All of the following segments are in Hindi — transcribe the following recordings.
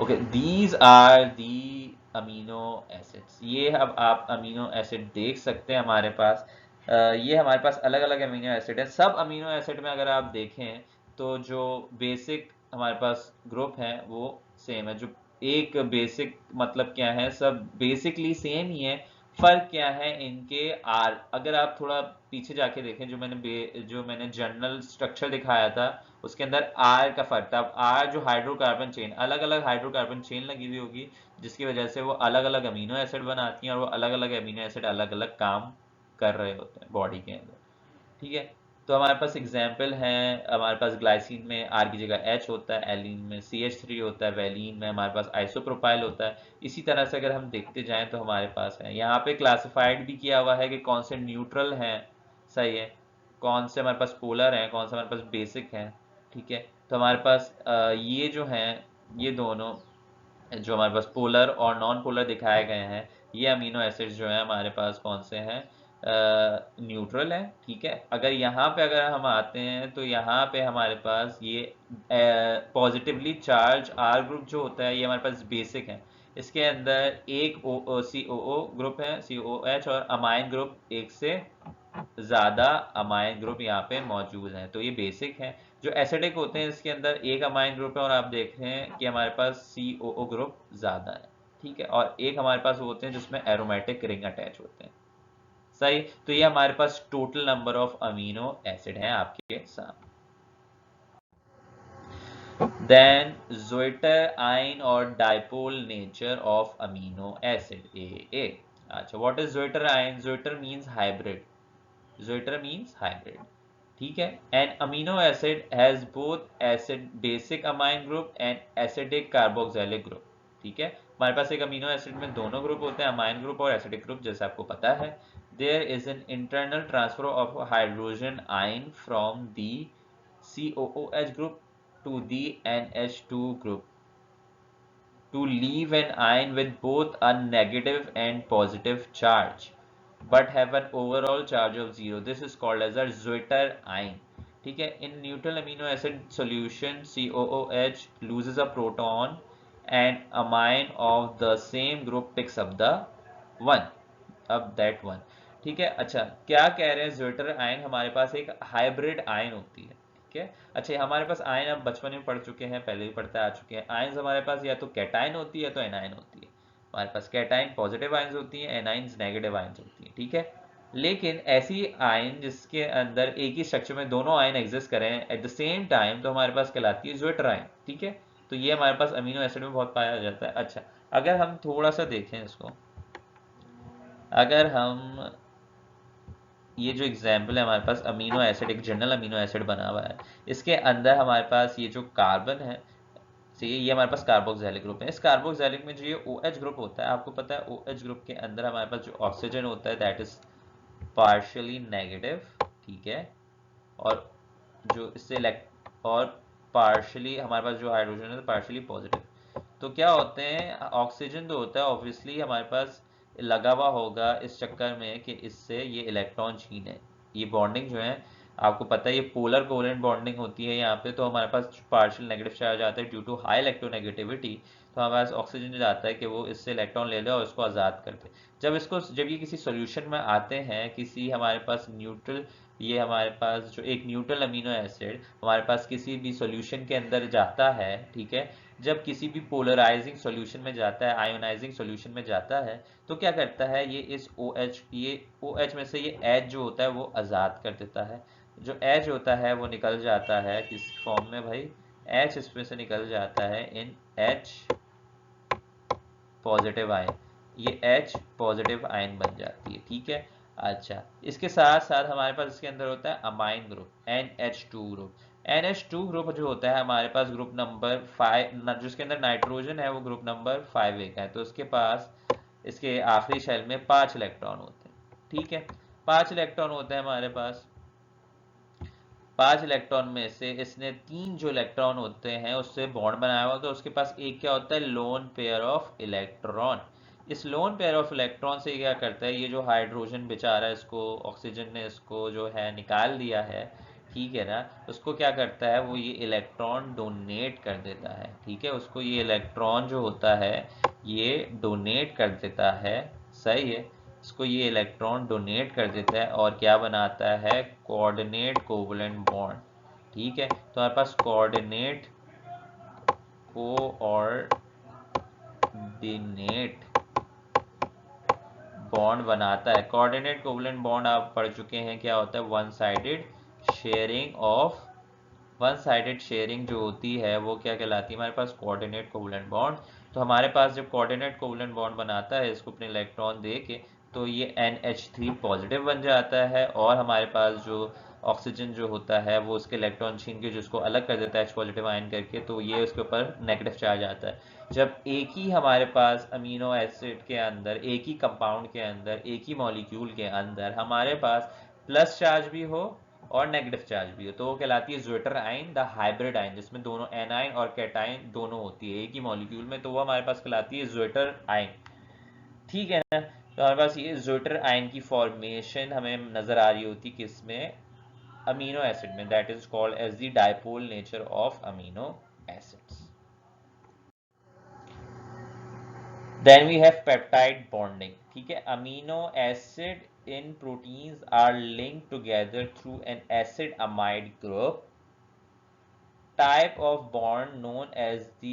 Okay, these are the amino acids. ये अब आप अमीनो एसिड देख सकते हैं हमारे पास। ये हमारे पास अलग अलग अमीनो एसिड है। सब अमीनो एसिड में अगर आप देखें तो जो बेसिक हमारे पास ग्रुप है वो सेम है। जो एक बेसिक मतलब क्या है, सब बेसिकली सेम ही है। फर्क क्या है इनके आर, अगर आप थोड़ा पीछे जाके देखें, जो मैंने जनरल स्ट्रक्चर दिखाया था उसके अंदर आर का फर्क था। अब आर जो हाइड्रोकार्बन चेन, अलग अलग हाइड्रोकार्बन चेन लगी हुई होगी जिसकी वजह से वो अलग अलग अमीनो एसिड बनाती हैं, और वो अलग अलग अमीनो एसिड अलग अलग काम कर रहे होते हैं बॉडी के अंदर। ठीक है, तो हमारे पास एग्जाम्पल है, हमारे पास ग्लाइसिन में आर की जगह एच होता है, एलिन में CH3 होता है, वैलिन में हमारे पास आइसोप्रोपाइल होता है। इसी तरह से अगर हम देखते जाएं तो हमारे पास है, यहाँ पे क्लासिफाइड भी किया हुआ है कि कौन से न्यूट्रल हैं, सही है, कौन से हमारे पास पोलर हैं, कौन से हमारे पास बेसिक हैं। ठीक है, तो हमारे पास ये जो हैं, ये दोनों जो हमारे पास पोलर और नॉन पोलर दिखाए गए हैं, ये अमीनो एसिड्स जो है हमारे पास कौन से हैं, न्यूट्रल है। ठीक है, अगर यहाँ पे अगर हम आते हैं तो यहाँ पे हमारे पास ये पॉजिटिवली चार्ज आर ग्रुप जो होता है ये हमारे पास बेसिक है। इसके अंदर एक COO ग्रुप है, COH, और अमाइन ग्रुप एक से ज़्यादा अमाइन ग्रुप यहाँ पे मौजूद हैं, तो ये बेसिक है। जो एसिडिक होते हैं इसके अंदर एक अमाइन ग्रुप है, और आप देख रहे हैं कि हमारे पास COO ग्रुप ज़्यादा है। ठीक है, और एक हमारे पास होते हैं जिसमें एरोमेटिक रिंग अटैच होते हैं। सही, तो ये हमारे पास total number of amino acid हैं आपके सामने। देन ज़्विटर आयन और dipole nature of amino acid ए। अच्छा, what is zwitter ion? Zwitter means hybrid. Zwitter means hybrid. ठीक है, an amino acid has both acid basic amine group and acidic carboxylic group. ठीक है, हमारे पास एक अमीनो एसिड में दोनों ग्रुप होते हैं, अमाइन ग्रुप और एसिडिक ग्रुप, जैसे आपको पता है। There is an internal transfer of hydrogen ion from the COOH group to the NH2 group to leave an ion with both a negative and positive charge but have an overall charge of 0. This is called as a Zwitter ion. ठीक है, in neutral amino acid solution COOH loses a proton and amine of the same group picks up the one, अब that one। ठीक है, अच्छा क्या कह रहे हैं, ज्विटर आयन हमारे पास एक हाइब्रिड आयन होती है। ठीक है, अच्छा हमारे पास आयन अब बचपन में पढ़ चुके हैं, पहले भी पढ़ते आ चुके हैं। आयन्स हमारे पास या तो कैटायन होती है या तो एनायन होती है। हमारे पास कैटायन पॉजिटिव आयन्स होती हैं, एनाइंस नेगेटिव आयन्स होती हैं। ठीक है, लेकिन ऐसी आयन जिसके अंदर एक ही स्ट्रक्चर में दोनों आयन एग्जिस्ट करें एट द सेम टाइम, तो हमारे पास कहलाती है ज्विटर आयन। ठीक है, तो ये हमारे पास अमीनो एसिड में बहुत पाया जाता है। अच्छा, अगर हम थोड़ा सा देखें इसको, अगर हम ये जो एग्जाम्पल है हमारे पास अमीनो एसिड, एक जनरल अमीनो एसिड बना हुआ है, इसके अंदर हमारे पास ये जो कार्बन है, ये हमारे पास कार्बोक्सिलिक ग्रुप है। इस कार्बोक्सिलिक में जो ये OH ग्रुप होता है, आपको पता है OH ग्रुप के अंदर हमारे पास जो ऑक्सीजन होता है दैट इज पार्शियली नेगेटिव। ठीक है, और जो इससे और पार्शियली हमारे पास जो हाइड्रोजन है पार्शियली पॉजिटिव। तो क्या होते हैं, ऑक्सीजन जो होता है ऑब्वियसली हमारे पास लगा हुआ होगा इस चक्कर में कि इससे ये इलेक्ट्रॉन छीन है। ये बॉन्डिंग जो है आपको पता है ये पोलर कोवेलेंट बॉन्डिंग होती है यहाँ पे, तो हमारे पास पार्शियल नेगेटिव चार्ज आता है ड्यू टू हाई इलेक्ट्रोनेगेटिविटी। तो हमारे पास ऑक्सीजन जो जाता है कि वो इससे इलेक्ट्रॉन ले ले और इसको आज़ाद कर दे। जब ये किसी सॉल्यूशन में आते हैं, किसी हमारे पास न्यूट्रल, ये हमारे पास जो एक न्यूट्रल अमीनो एसिड हमारे पास किसी भी सॉल्यूशन के अंदर जाता है, ठीक है, जब किसी भी पोलराइजिंग सॉल्यूशन में जाता है, आयोनाइजिंग सॉल्यूशन में जाता है, तो क्या करता है ये इस OH में से ये H जो होता है वो आज़ाद कर देता है। जो H होता है वो निकल जाता है किस फॉर्म में भाई, H इसमें से निकल जाता है इन H पॉजिटिव आयन, ये H पॉजिटिव आयन बन जाती है। ठीक है, अच्छा इसके साथ साथ हमारे पास इसके अंदर होता है amine group NH2 group. NH2 group जो होता है हमारे पास ग्रुप नंबर 5, जिसके अंदर नाइट्रोजन है वो ग्रुप नंबर 5A का है, तो उसके पास इसके आखिरी शेल में 5 इलेक्ट्रॉन होते हैं। ठीक है, 5 इलेक्ट्रॉन होते हैं हमारे पास। 5 इलेक्ट्रॉन में से इसने 3 जो इलेक्ट्रॉन होते हैं उससे बॉन्ड बनाया हुआ, तो उसके पास एक क्या होता है, लोन पेयर ऑफ इलेक्ट्रॉन। इस लोन पेयर ऑफ इलेक्ट्रॉन से क्या करता है, ये जो हाइड्रोजन बेचारा इसको ऑक्सीजन ने इसको जो है निकाल दिया है, ठीक है ना, उसको क्या करता है, वो ये इलेक्ट्रॉन डोनेट कर देता है। ठीक है, उसको ये इलेक्ट्रॉन जो होता है ये डोनेट कर देता है। सही है, इसको ये इलेक्ट्रॉन डोनेट कर देता है और क्या बनाता है, कोऑर्डिनेट कोवलेंट बॉन्ड। ठीक है, तो हमारे पास कोऑर्डिनेट बॉन्ड बनाता है। कोऑर्डिनेट कोवलेंट बॉन्ड आप पढ़ चुके हैं, क्या होता है, वन साइडेड शेयरिंग जो होती है वो क्या कहलाती है हमारे पास, कोऑर्डिनेट कोवलेंट बॉन्ड। तो हमारे पास जब कोऑर्डिनेट कोवलेंट बॉन्ड बनाता है इसको अपने इलेक्ट्रॉन दे के, तो ये NH3 पॉजिटिव बन जाता है और हमारे पास जो ऑक्सीजन जो होता है वो उसके इलेक्ट्रॉन छीन के जिसको अलग कर देता है H पॉजिटिव आयन करके, तो ये उसके ऊपर नेगेटिव चार्ज आता है। जब एक ही हमारे पास अमीनो एसिड के अंदर, एक ही कंपाउंड के अंदर, एक ही मॉलिक्यूल के अंदर हमारे पास प्लस चार्ज भी हो और नेगेटिव चार्ज भी हो, तो वो कहलाती है zwitter ion, the hybrid ion, जिसमें दोनों एनाइन और कैटाइन दोनों होती है एक ही मॉलिक्यूल में, तो वो हमारे पास कहलाती है ज्वेटर आयन। ठीक है ना, तो हमारे पास ये ज्वेटर आयन की फॉर्मेशन हमें नजर आ रही होती किसमें, अमीनो एसिड में, that is called as the dipole nature of amino acids. Then we have peptide bonding. ठीक है, amino acid in proteins are linked together through an acid amide group type of bond known as the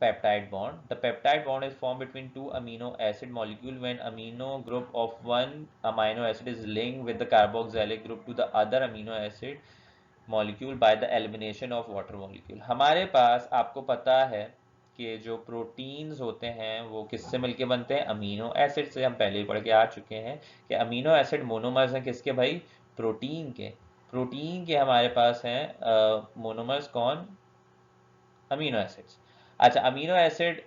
peptide bond. The peptide bond is formed between two amino acid molecule when amino group of one amino acid is linked with the carboxylic group to the other amino acid molecule by the elimination of water molecule. हमारे पास आपको पता है कि जो प्रोटीन्स होते हैं वो किससे मिलके बनते हैं, अमीनो एसिड से। हम पहले ही पढ़ के आ चुके हैं कि अमीनो एसिड मोनोमर्स हैं किसके भाई, प्रोटीन के। प्रोटीन के हमारे पास हैं मोनोमर्स कौन, अमीनो एसिड्स। अच्छा, अमीनो एसिड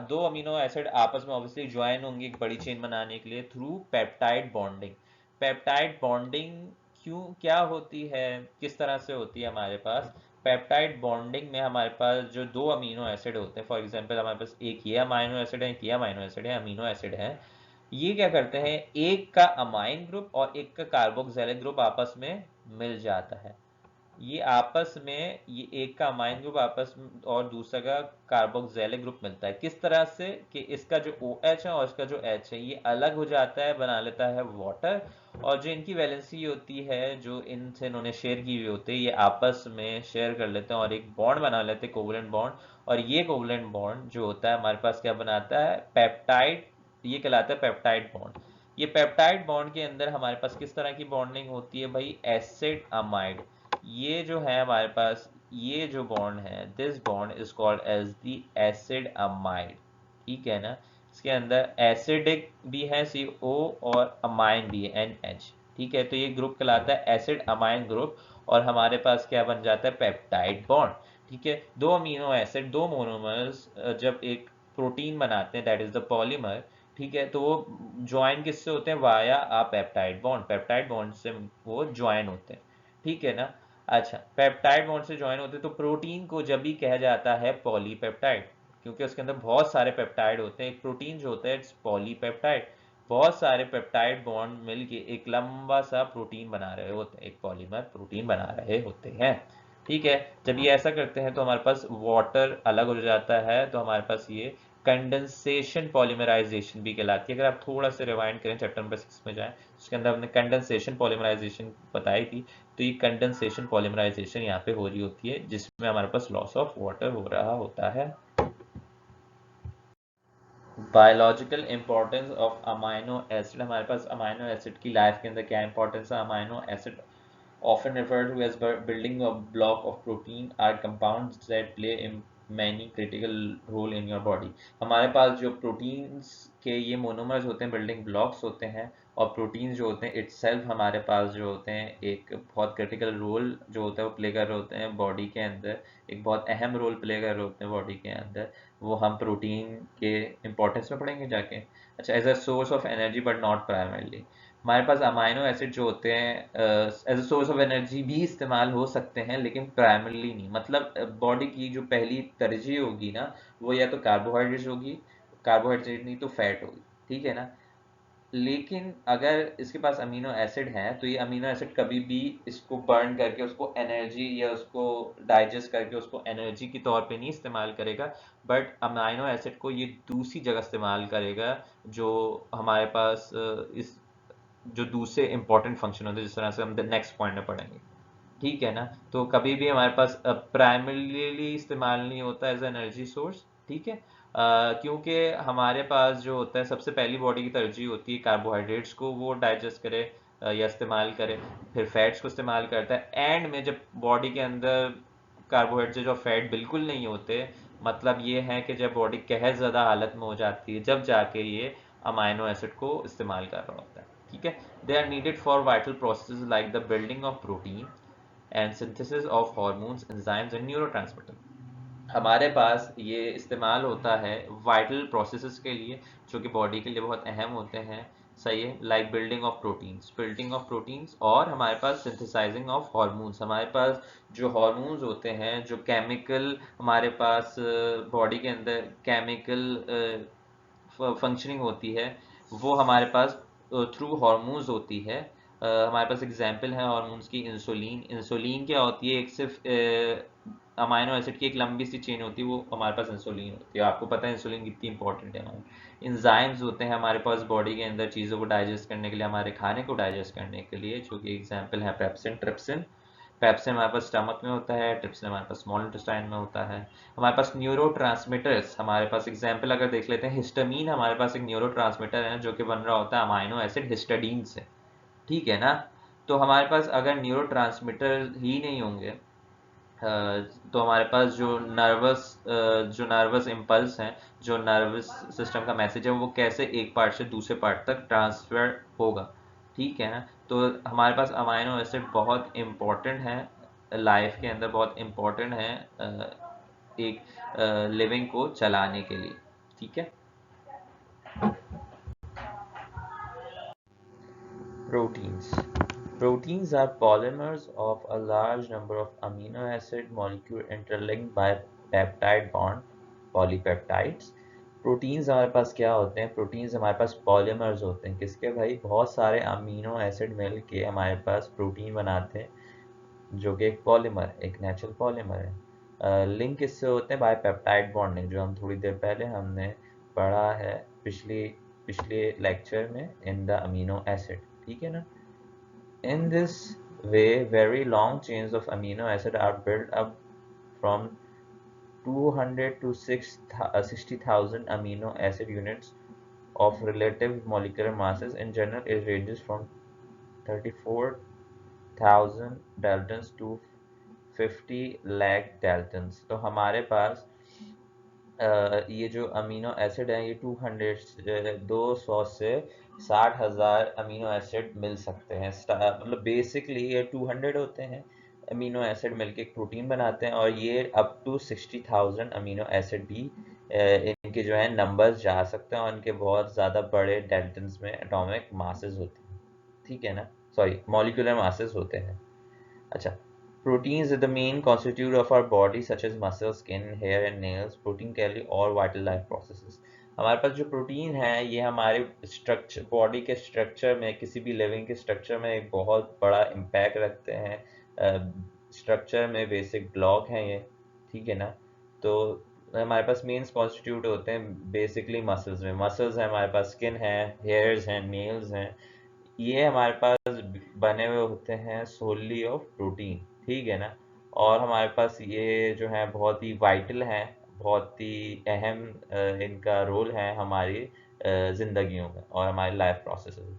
दो अमीनो एसिड आपस में ऑब्वियसली ज्वाइन होंगे एक बड़ी चेन बनाने के लिए through peptide bonding. Peptide bonding क्यों, क्या होती है, किस तरह से होती है हमारे पास, पेप्टाइड बॉन्डिंग में हमारे पास जो दो अमीनो एसिड होते हैं, फॉर एग्जांपल हमारे पास एक ये अमीनो एसिड है, एक ये अमीनो एसिड है, अमीनो एसिड है, ये क्या करते हैं, एक का अमाइन ग्रुप और एक का कार्बोक्सिलिक ग्रुप आपस में मिल जाता है। ये आपस में, ये एक का अमाइन ग्रुप आपस में और दूसरा का कार्बोक्सिलिक ग्रुप मिलता है, किस तरह से कि इसका जो OH है और इसका जो H है ये अलग हो जाता है, बना लेता है वाटर, और जो इनकी वैलेंसी होती है, जो इनसे इन्होंने शेयर की हुई होती है, ये आपस में शेयर कर लेते हैं और एक बॉन्ड बना लेते हैं, कोवलेंट बॉन्ड। और ये कोवलेंट बॉन्ड जो होता है हमारे पास क्या बनाता है, पेप्टाइड, ये कहलाता है पेप्टाइड बॉन्ड। ये पेप्टाइड बॉन्ड के अंदर हमारे पास किस तरह की बॉन्डिंग होती है भाई, एसिड अमाइड। ये जो है हमारे पास, ये जो बॉन्ड है, this bond is called as the acid amide. ठीक है ना, इसके अंदर एसिडिक भी है CO और अमाइन भी है NH। ठीक है, तो ये ग्रुप कहलाता है एसिड अमाइन ग्रुप और हमारे पास क्या बन जाता है, पेप्टाइड बॉन्ड। ठीक है, दो अमीनो एसिड, दो मोनोमर्स जब एक प्रोटीन बनाते हैं दैट इज द पॉलीमर, ठीक है, तो वो ज्वाइन किससे होते हैं, वाया आ पेप्टाइड बॉन्ड, पेप्टाइड बॉन्ड से वो ज्वाइन होते हैं। ठीक है ना, अच्छा, पेप्टाइड बॉन्ड से ज्वाइन होते हैं तो प्रोटीन को जब भी कहा जाता है पॉलीपेप्टाइड, क्योंकि उसके अंदर बहुत सारे पेप्टाइड होते हैं। एक प्रोटीन जो होता है इट्स पॉलीपेप्टाइड, बहुत सारे पेप्टाइड बॉन्ड मिलके एक लंबा सा प्रोटीन बना रहे होते हैं, एक पॉलीमर प्रोटीन बना रहे होते हैं। ठीक है, जब ये ऐसा करते हैं तो हमारे पास वाटर अलग हो जाता है, तो हमारे पास ये कंडेंसेशन पॉलीमराइजेशन भी कहलाती है। अगर आप थोड़ा सा रिवाइंड करें चैप्टर नंबर 6 में जाएं, उसके अंदर हमने कंडेंसेशन पॉलीमराइजेशन बताई थी, तो ये कंडेंसेशन पॉलीमराइजेशन यहाँ पे हो रही होती है जिसमें हमारे पास लॉस ऑफ वाटर हो रहा होता है। Biological importance of amino acid, हमारे पास अमाइनो एसिड की लाइफ के अंदर क्या इंपॉर्टेंस है, amino acid often referred to as building a block of protein are compounds that play in many critical role in your body। हमारे पास जो प्रोटीन्स के ये मोनोमर्स होते हैं, बिल्डिंग ब्लॉक्स होते हैं, और प्रोटीन्स जो होते हैं इटसेल्फ हमारे पास जो होते हैं एक बहुत क्रिटिकल रोल जो होता है वो प्ले कर रहे होते हैं बॉडी के अंदर, एक बहुत अहम रोल प्ले कर रहे होते हैं बॉडी के अंदर। वो हम प्रोटीन के इंपॉर्टेंस में पढ़ेंगे जाके। अच्छा, as a source of energy but not primarily, हमारे पास अमाइनो एसिड जो होते हैं as a source of energy भी इस्तेमाल हो सकते हैं लेकिन प्राइमरली नहीं। मतलब बॉडी की जो पहली तरजीह होगी ना वो या तो कार्बोहाइड्रेट होगी, कार्बोहाइड्रेट नहीं तो फैट होगी। ठीक है ना, लेकिन अगर इसके पास अमीनो एसिड है तो ये अमीनो एसिड कभी भी इसको बर्न करके उसको एनर्जी या उसको डाइजेस्ट करके उसको एनर्जी के तौर पे नहीं इस्तेमाल करेगा, बट अमीनो एसिड को ये दूसरी जगह इस्तेमाल करेगा जो हमारे पास इस जो दूसरे इंपॉर्टेंट फंक्शन होते हैं, जिस तरह से हम नेक्स्ट पॉइंट में पढ़ेंगे। ठीक है ना, तो कभी भी हमारे पास प्राइमरीली इस्तेमाल नहीं होता एज एनर्जी सोर्स। ठीक है, क्योंकि हमारे पास जो होता है सबसे पहली बॉडी की तरजीह होती है कार्बोहाइड्रेट्स को वो डाइजेस्ट करे या इस्तेमाल करे, फिर फैट्स को इस्तेमाल करता है। एंड में जब बॉडी के अंदर कार्बोहाइड्रेट और फैट बिल्कुल नहीं होते, मतलब ये है कि जब बॉडी कहर ज़्यादा हालत में हो जाती है, जब जाके ये अमाइनो एसिड को इस्तेमाल कर रहा होता है। ठीक है, they are needed for vital process like the building of protein and synthesis of hormones, enzymes and neurotransmitter. हमारे पास ये इस्तेमाल होता है वाइटल प्रोसेसेस के लिए जो कि बॉडी के लिए बहुत अहम होते हैं। सही है, लाइक बिल्डिंग ऑफ प्रोटीन्स और हमारे पास सिंथेसाइजिंग ऑफ हार्मोन्स। हमारे पास जो हार्मोन्स होते हैं, जो केमिकल हमारे पास बॉडी के अंदर केमिकल फंक्शनिंग होती है, वो हमारे पास थ्रू हार्मोन्स होती है। हमारे पास एग्जांपल है हार्मोन्स की, इंसुलिन। इंसुलिन क्या होती है, एक सिर्फ अमाइनो एसिड की एक लंबी सी चेन होती है, वो हमारे पास इंसुलिन होती है। आपको पता है इंसुलिन कितनी इंपॉर्टेंट है हमारे। इंजाइम्स होते हैं हमारे पास बॉडी के अंदर चीज़ों को डाइजेस्ट करने के लिए, हमारे खाने को डाइजेस्ट करने के लिए, जो कि एग्जाम्पल है पेप्सिन, ट्रिप्सिन। पेप्सिन हमारे पास स्टमक में होता है, ट्रिप्सिन हमारे पास स्मॉल इंटेस्टाइन में होता है। हमारे पास न्यूरो ट्रांसमीटर्स, हमारे पास एग्जाम्पल अगर देख लेते हैं, हिस्टामीन हमारे पास एक न्यूरो ट्रांसमीटर है जो कि बन रहा होता है अमाइनो एसिड हिस्टाडीन से। ठीक है ना, तो हमारे पास अगर न्यूरो ट्रांसमीटर ही नहीं होंगे तो हमारे पास जो नर्वस इम्पल्स हैं, जो नर्वस सिस्टम का मैसेज है, वो कैसे एक पार्ट से दूसरे पार्ट तक ट्रांसफर होगा। ठीक है ना, तो हमारे पास अमाइनो एसिड बहुत इम्पोर्टेंट है लाइफ के अंदर, बहुत इम्पोर्टेंट है एक लिविंग को चलाने के लिए। ठीक है, proteins. Proteins are polymers of a large number of amino acid molecules interlinked by peptide bond, polypeptides। Proteins हमारे पास क्या होते हैं, प्रोटीन्स हमारे पास पॉलीमर्स होते हैं। किसके भाई, बहुत सारे अमीनो एसिड मिल के हमारे पास प्रोटीन बनाते हैं जो कि एक पॉलीमर, एक नेचुरल पॉलीमर है। लिंक किससे होते हैं, बाय पेप्टाइड बॉन्डिंग, जो हम थोड़ी देर पहले हमने पढ़ा है पिछली पिछले लेक्चर में, इन द अमीनो एसिड। ठीक है ना, in this way, very long chains of amino acid are built up from 200 to 60,000 amino acid units of relative molecular masses. In general, it ranges from 34,000 daltons to 50 lakh daltons। तो हमारे पास ये जो अमीनो एसिड है, ये 200 से 60,000 अमीनो एसिड मिल सकते हैं। मतलब बेसिकली ये 200 होते हैं अमीनो एसिड मिलके एक प्रोटीन बनाते हैं, और ये अप टू 60,000 अमीनो एसिड भी इनके जो है नंबर्स जा सकते हैं, और इनके बहुत ज़्यादा बड़े डेल्टन्स में एटॉमिक मासेस होते हैं। ठीक है ना, सॉरी, मॉलिक्यूलर मासेस होते हैं। अच्छा, proteins are the main constituent of our body such as muscle, skin, hair and nails. Protein carry all vital life processes। हमारे पास जो प्रोटीन है ये हमारे स्ट्रक्चर, बॉडी के स्ट्रक्चर में, किसी भी लिविंग के स्ट्रक्चर में एक बहुत बड़ा इम्पैक्ट रखते हैं। स्ट्रक्चर में बेसिक ब्लॉक हैं ये। ठीक है ना, तो हमारे पास मेन कॉन्स्टिट्यूट होते हैं बेसिकली मसल्स में। मसल्स हैं हमारे पास, स्किन है, हेयर्स हैं, नेल्स हैं, ये हमारे पास बने हुए होते हैं सोली ऑफ प्रोटीन। ठीक है ना, और हमारे पास ये जो है बहुत ही वाइटल हैं, बहुत ही अहम इनका रोल है हमारी ज़िंदगियों में और हमारे लाइफ प्रोसेस में।